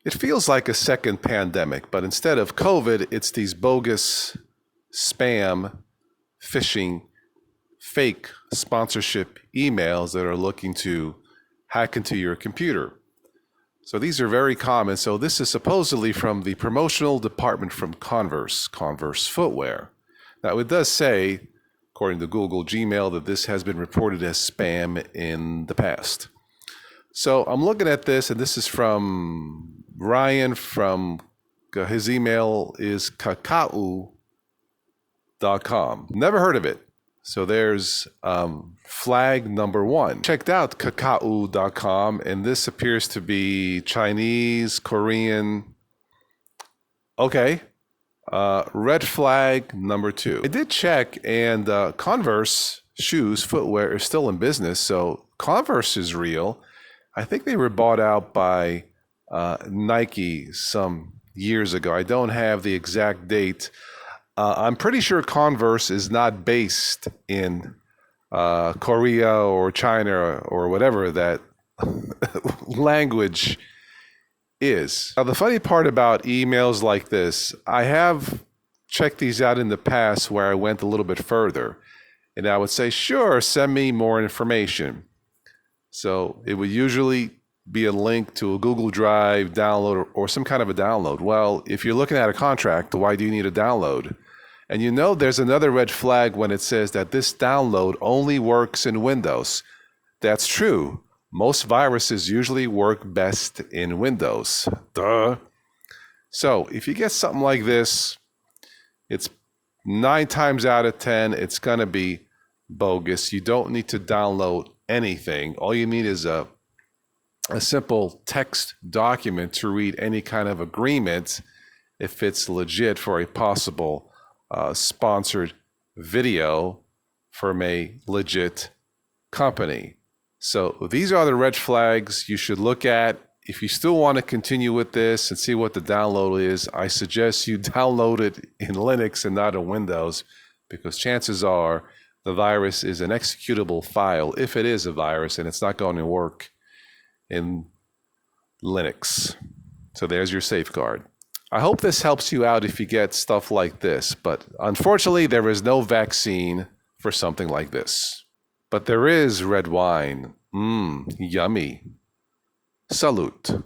It feels like a second pandemic, but instead of COVID, it's these bogus spam, phishing, fake sponsorship emails that are looking to hack into your computer. So these are very common. So this is supposedly from the promotional department from Converse footwear. Now it does say, according to Google Gmail, that this has been reported as spam in the past. So I'm looking at this, and this is from Ryan from, his email is kakao.com. Never heard of it. So there's flag number one. Checked out kakao.com, and this appears to be Chinese, Korean. Okay. Red flag number two. I did check, and Converse shoes, footwear is still in business. So Converse is real. I think they were bought out by Nike some years ago. I don't have the exact date. I'm pretty sure Converse is not based in Korea or China or whatever that language is. Now, the funny part about emails like this, I have checked these out in the past where I went a little bit further, and I would say, sure, send me more information. So it would usually be a link to a Google Drive download or some kind of a download. Well, if you're looking at a contract, why do you need a download? And you know there's another red flag when it says that this download only works in Windows. That's true. Most viruses usually work best in Windows. Duh. So if you get something like this, it's 9 times out of 10, it's going to be bogus. You don't need to download anything. All you need is a simple text document to read any kind of agreement if it's legit for a possible sponsored video from a legit company. So these are the red flags you should look at. If you still want to continue with this and see what the download is, I suggest you download it in Linux and not in Windows, because chances are the virus is an executable file, if it is a virus, and it's not going to work in Linux. So there's your safeguard. I hope this helps you out if you get stuff like this, but unfortunately there is no vaccine for something like this. But there is red wine. Yummy. Salute.